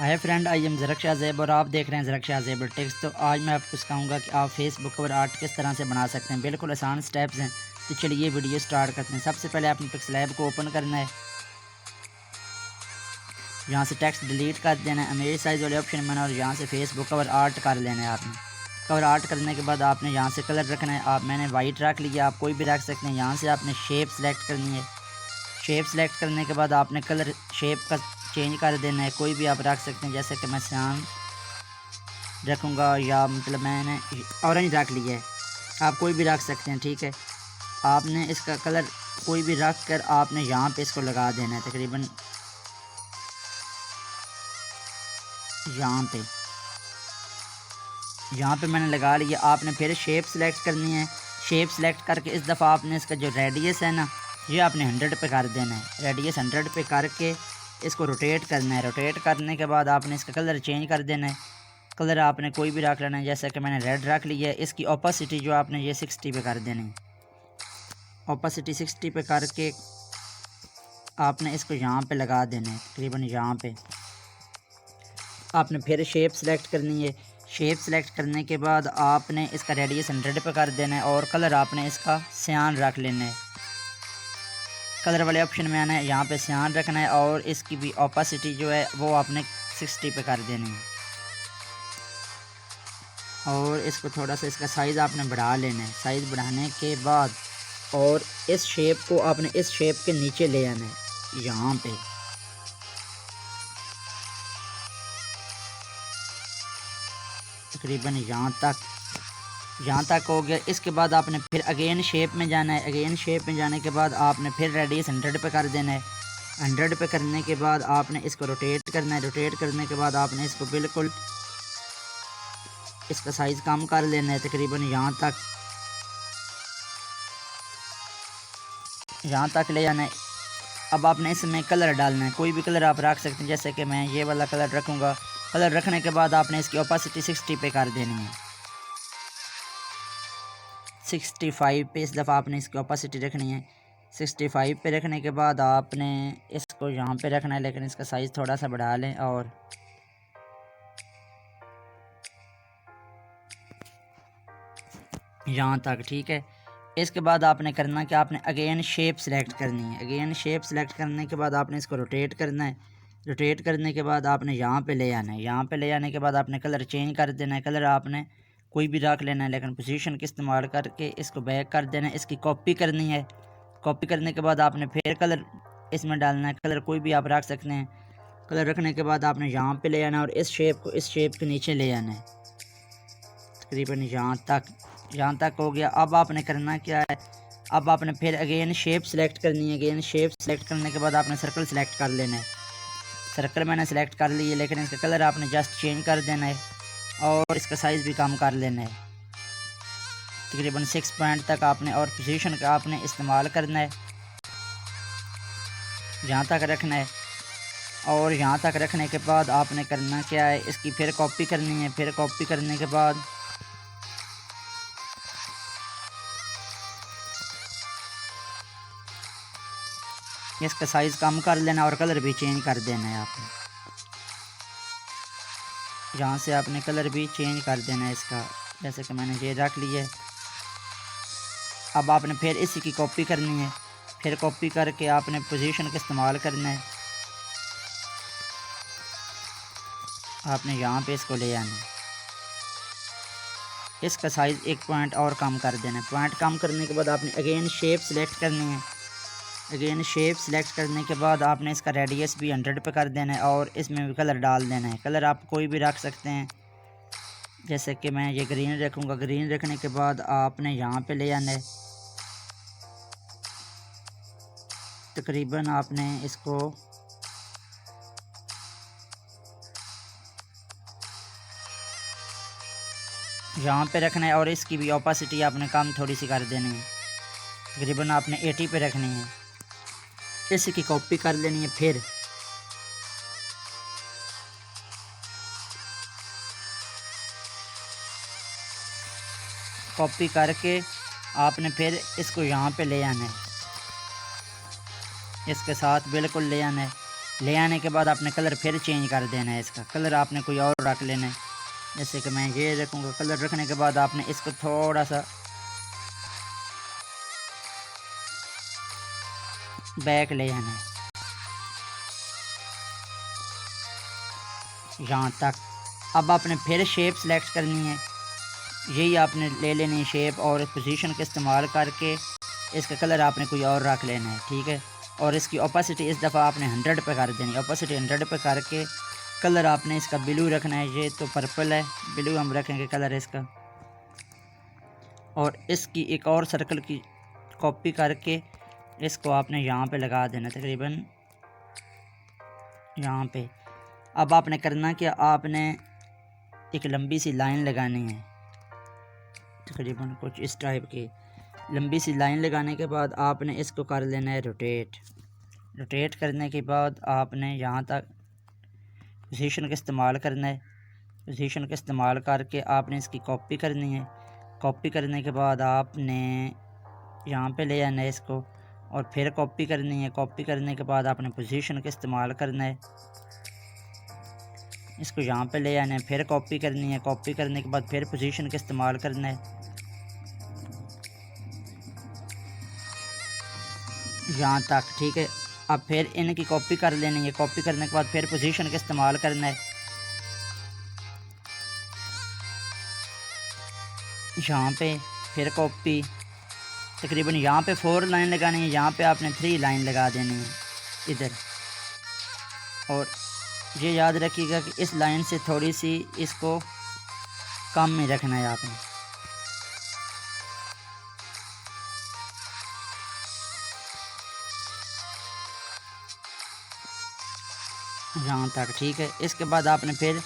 Hi friend, I am Zarak Shahzeb और आप देख रहे हैं ज़रक शाहज़ेब टेक्स्ट। तो आज मैं आपको सिखाऊंगा कि आप फेसबुक कवर आर्ट किस तरह से बना सकते हैं। बिल्कुल आसान स्टेप्स हैं। तो चलिए वीडियो स्टार्ट करते हैं। सबसे पहले आपने पिक्सलैब को ओपन करना है। यहाँ से टेक्स्ट डिलीट कर देना है, इमेज साइज़ वाले ऑप्शन में, और यहाँ से फेसबुक कवर आर्ट कर लेना है आपने। कवर आर्ट करने के बाद आपने यहाँ से कलर रखना है। मैंने वाइट रख लिया, आप कोई भी रख सकते हैं। यहाँ से आपने शेप सेलेक्ट करनी है। शेप सेलेक्ट करने के बाद आपने कलर शेप का चेंज कर देना है। कोई भी आप रख सकते हैं, जैसे कि मैं सियान रखूँगा, या मतलब मैंने ऑरेंज रख लिया है। आप कोई भी रख सकते हैं, ठीक है। आपने इसका कलर कोई भी रख कर आपने यहाँ पे इसको लगा देना है। तकरीबन यहाँ पे मैंने लगा लिया। आपने फिर शेप सेलेक्ट करनी है। शेप सेलेक्ट करके इस दफ़ा आपने इसका जो रेडियस है ना, ये आपने 100 पे कर देना है। रेडियस 100 पे करके इसको रोटेट करना है। रोटेट करने के बाद आपने इसका कलर चेंज कर देना है। कलर आपने कोई भी रख लेना है, जैसा कि मैंने रेड रख लिया है। इसकी ओपेसिटी जो आपने ये 60 पे कर देनी है। ओपेसिटी 60 पे करके आपने इसको यहाँ पे लगा देना है। तकरीबन यहाँ पे आपने फिर शेप सेलेक्ट करनी है। शेप सेलेक्ट करने के बाद आपने इसका रेडियस 100 पे कर देना है, और कलर आपने इसका सियान रख लेना है। कलर वाले ऑप्शन में आना है, यहाँ पे सियान रखना है, और इसकी भी ओपेसिटी जो है वो आपने 60 पे कर देनी है। और इसको थोड़ा सा इसका साइज़ आपने बढ़ा लेना है। साइज़ बढ़ाने के बाद और इस शेप को आपने इस शेप के नीचे ले आना है। यहाँ पे तकरीबन यहाँ तक हो गया। इसके बाद आपने फिर अगेन शेप में जाना है। अगेन शेप में जाने के बाद आपने फिर रेडियस 100 पे कर देना है। 100 पे करने के बाद आपने इसको रोटेट करना है। रोटेट करने के बाद आपने इसको बिल्कुल इसका साइज़ कम कर लेना है। तकरीबन यहाँ तक ले जाना है। अब आपने इसमें कलर डालना है। कोई भी कलर आप रख सकते हैं, जैसे कि मैं ये वाला कलर रखूँगा। कलर रखने के बाद आपने इसकी ओपेसिटी 60 पे कर देनी है। 65 पे इस दफ़ा आपने इसकी ओपेसिटी रखनी है। 65 पे रखने के बाद आपने इसको यहाँ पे रखना है, लेकिन इसका साइज़ थोड़ा सा बढ़ा लें। और यहाँ तक, ठीक है। इसके बाद आपने करना कि आपने अगेन शेप सेलेक्ट करनी है। अगेन शेप सेलेक्ट करने के बाद आपने इसको रोटेट करना है। रोटेट करने के बाद आपने यहाँ पे ले आना है। यहाँ पे ले आने के बाद आपने कलर चेंज कर देना है। कलर आपने कोई भी रख लेना है, लेकिन पोजीशन का इस्तेमाल करके इसको बैक कर देना है। इसकी कॉपी करनी है। कॉपी करने के बाद आपने फिर कलर इसमें डालना है। कलर कोई भी आप रख सकते हैं। कलर रखने के बाद आपने यहाँ पे ले आना है, और इस शेप को इस शेप के नीचे ले आना है। तकरीबन यहाँ तक हो गया। अब आपने करना क्या है, अब आपने फिर अगेन शेप सेलेक्ट करनी है। अगेन शेप सेलेक्ट करने के बाद आपने सर्कल सेलेक्ट कर लेना है। सर्कल मैंने सेलेक्ट कर ली है, लेकिन इसका कलर आपने जस्ट चेंज कर देना है, और इसका साइज़ भी कम कर लेना है। तकरीबन 6 पॉइंट तक आपने, और पोजीशन का आपने इस्तेमाल करना है। यहाँ तक रखना है। और यहाँ तक रखने के बाद आपने करना क्या है, इसकी फिर कॉपी करनी है। फिर कॉपी करने के बाद इसका साइज़ कम कर लेना, और कलर भी चेंज कर देना है आपने। यहाँ से आपने कलर भी चेंज कर देना है इसका, जैसे कि मैंने ये रख लिया है। अब आपने फिर इसी की कॉपी करनी है। फिर कॉपी करके आपने पोजीशन का इस्तेमाल करना है। आपने यहाँ पे इसको ले आना है। इसका साइज़ 1 पॉइंट और कम कर देना है। पॉइंट कम करने के बाद आपने अगेन शेप सेलेक्ट करनी है। अगेन शेप सेलेक्ट करने के बाद आपने इसका रेडियस भी 100 पे कर देना है, और इसमें भी कलर डाल देना है। कलर आप कोई भी रख सकते हैं, जैसे कि मैं ये ग्रीन रखूँगा। ग्रीन रखने के बाद आपने यहाँ पे ले आना है। तकरीबन आपने इसको यहाँ पे रखना है, और इसकी भी ओपेसिटी आपने कम थोड़ी सी कर देनी है। तकरीबन आपने 80 पे रखनी है। इसी की कॉपी कर लेनी है। फिर कॉपी करके आपने फिर इसको यहाँ पे ले आना है। इसके साथ बिल्कुल ले आना है। ले आने के बाद आपने कलर फिर चेंज कर देना है। इसका कलर आपने कोई और रख लेना है, जैसे कि मैं ये रखूँगा। कलर रखने के बाद आपने इसको थोड़ा सा बैक ले आना है यहाँ तक। अब आपने फिर शेप सेलेक्ट करनी है, यही आपने ले लेनी है शेप, और पोजीशन का इस्तेमाल करके इसका कलर आपने कोई और रख लेना है, ठीक है। और इसकी ओपेसिटी इस दफ़ा आपने 100 पे कर देनी है। ओपेसिटी 100 पे करके कलर आपने इसका ब्लू रखना है। ये तो पर्पल है, ब्लू हम रखेंगे कलर इसका। और इसकी एक और सर्कल की कॉपी करके इसको आपने यहाँ पे लगा देना, तकरीबन यहाँ पे। अब आपने करना कि आपने एक लंबी सी लाइन लगानी है, तकरीबन कुछ इस टाइप की लंबी सी लाइन लगाने के बाद आपने इसको कर लेना है रोटेट। रोटेट करने के बाद आपने यहाँ तक पोजीशन का इस्तेमाल करना है। पोजीशन का इस्तेमाल करके आपने इसकी कॉपी करनी है। कॉपी करने के बाद आपने यहाँ पे ले आना है इसको, और फिर कॉपी करनी है। कॉपी करने के बाद आपने पोजीशन का इस्तेमाल करना है, इसको यहाँ पे ले आना है। फिर कॉपी करनी है। कॉपी करने के बाद फिर पोजीशन का इस्तेमाल करना है यहाँ तक, ठीक है। अब फिर इनकी कॉपी कर लेनी है। कॉपी करने के बाद फिर पोजीशन का इस्तेमाल करना है यहाँ पे। फिर कॉपी, तकरीबन यहाँ पे 4 लाइन लगानी है, यहाँ पे आपने 3 लाइन लगा देनी है इधर। और ये याद रखिएगा कि इस लाइन से थोड़ी सी इसको कम में रखना है आपने, यहाँ तक, ठीक है। इसके बाद आपने फिर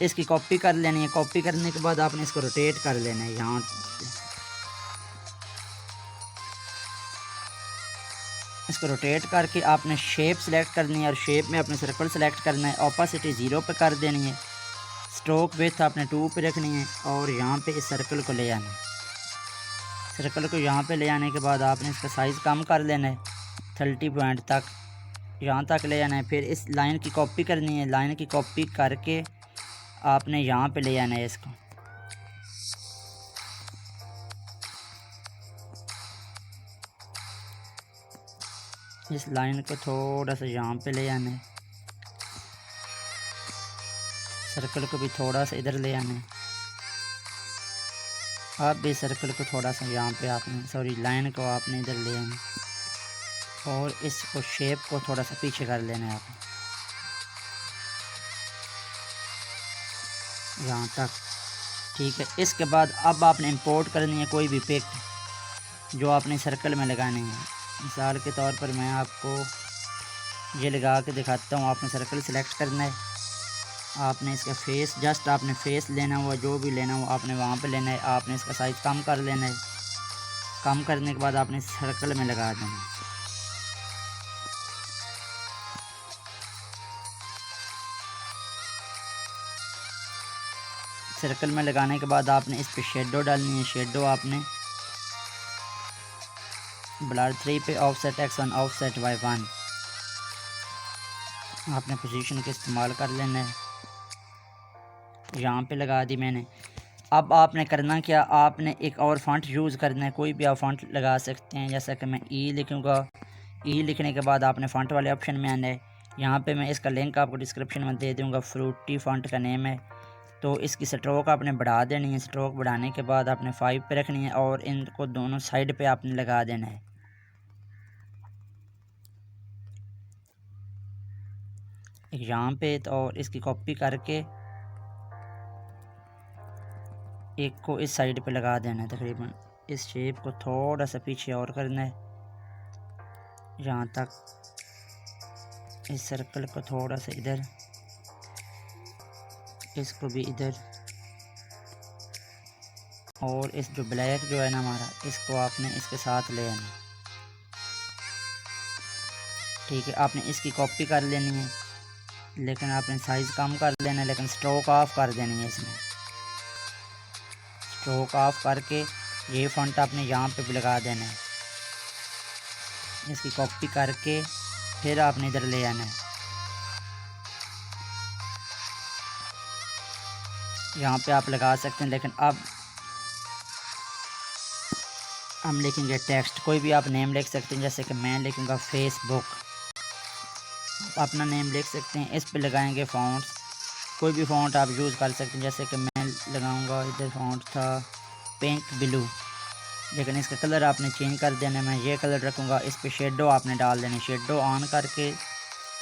इसकी कॉपी कर लेनी है। कॉपी करने के बाद आपने इसको रोटेट कर लेना है यहाँ से। इसको रोटेट करके आपने शेप सेलेक्ट करनी है, और शेप में अपने सर्कल सेलेक्ट करना है। ओपेसिटी 0 पे कर देनी है। स्ट्रोक विड्थ आपने 2 पे रखनी है, और यहाँ पे इस सर्कल को ले आना है। सर्कल को यहाँ पे ले आने के बाद आपने इसका साइज़ कम कर लेना है 30 पॉइंट तक, यहाँ तक ले आना है। फिर इस लाइन की कॉपी करनी है। लाइन की कॉपी करके आपने यहाँ पे ले आना है इसको। इस लाइन को थोड़ा सा यहाँ पे ले आना है। सर्कल को भी थोड़ा सा इधर ले आना है। आप भी सर्कल को थोड़ा सा यहाँ पे आपने, सॉरी, लाइन को आपने इधर ले आना है, और इसको शेप को थोड़ा सा पीछे कर लेना है आपने यहाँ तक, ठीक है। इसके बाद अब आपने इंपोर्ट करनी है कोई भी पिक जो आपने सर्कल में लगानी है। मिसाल के तौर पर मैं आपको ये लगा के दिखाता हूँ। आपने सर्कल सेलेक्ट करना है। आपने इसका फेस, जस्ट आपने फेस लेना हुआ, जो भी लेना हो आपने वहाँ पे लेना है। आपने इसका साइज़ कम कर लेना है। कम करने के बाद आपने सर्कल में लगा देना है। सर्कल में लगाने के बाद आपने इस पे शेडो डालनी है। शेडो आपने ब्लर 3 पे ऑफसेट x1 ऑफसेट y1 आपने पोजीशन का इस्तेमाल कर लेना है। यहाँ पे लगा दी मैंने। अब आपने करना क्या, आपने एक और फ़ॉन्ट यूज़ करना है। कोई भी आप फ़ॉन्ट लगा सकते हैं, जैसा कि मैं ई लिखूँगा। ई लिखने के बाद आपने फ़ॉन्ट वाले ऑप्शन में आना है। यहाँ पे मैं इसका लिंक आपको डिस्क्रिप्शन में दे दूँगा। फ्रूटी फ़ॉन्ट का नेम है। तो इसकी स्ट्रोक आपने बढ़ा देनी है। स्ट्रोक बढ़ाने के बाद आपने 5 पे रखनी है, और इनको दोनों साइड पे आपने लगा देना है। यहाँ पे तो, और इसकी कॉपी करके एक को इस साइड पे लगा देना है। तकरीबन इस शेप को थोड़ा सा पीछे और करना है यहाँ तक। इस सर्कल को थोड़ा सा इधर, इसको भी इधर, और इस जो ब्लैक जो है ना हमारा, इसको आपने इसके साथ ले आना, ठीक है। आपने इसकी कॉपी कर लेनी है, लेकिन आपने साइज़ कम कर लेना है, लेकिन स्ट्रोक ऑफ कर देनी है। इसमें स्ट्रोक ऑफ करके ये फ़ॉन्ट आपने यहाँ पे भी लगा देना है। इसकी कॉपी करके फिर आपने इधर ले आना है। यहाँ पे आप लगा सकते हैं। लेकिन अब हम लिखेंगे टेक्स्ट, कोई भी आप नेम लिख सकते हैं, जैसे कि मैं लिखूँगा फेसबुक, अपना नेम लिख सकते हैं। इस पे लगाएंगे फ़ॉन्ट्स, कोई भी फ़ॉन्ट आप यूज़ कर सकते हैं, जैसे कि मैं लगाऊंगा, इधर फ़ॉन्ट था पिंक ब्लू, लेकिन इसका कलर आपने चेंज कर देना। मैं ये कलर रखूँगा। इस पे शेडो आपने डाल देनी, शेडो ऑन करके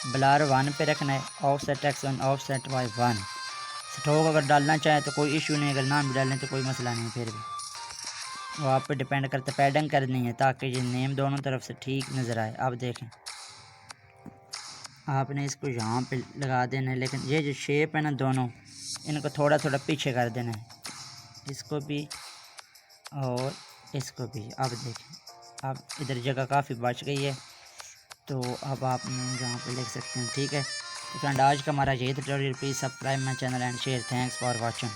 ब्लर 1 पे रखना है, offset x1 offset y1। Stroke अगर डालना चाहें तो कोई इशू नहीं, अगर ना भी डालें तो कोई मसला नहीं, फिर भी वो आप पे डिपेंड करता है। पैडिंग करनी है ताकि ये नेम दोनों तरफ से ठीक नज़र आए। अब देखें, आपने इसको यहाँ पे लगा देना है, लेकिन ये जो शेप है ना दोनों, इनको थोड़ा थोड़ा पीछे कर देना है, इसको भी और इसको भी। अब देखें, अब इधर जगह काफ़ी बच गई है, तो अब आप यहाँ पे लिख सकते हैं। ठीक है, तो फ्रेंड आज का हमारा यही tutorial. Please subscribe my channel and share. Thanks for watching.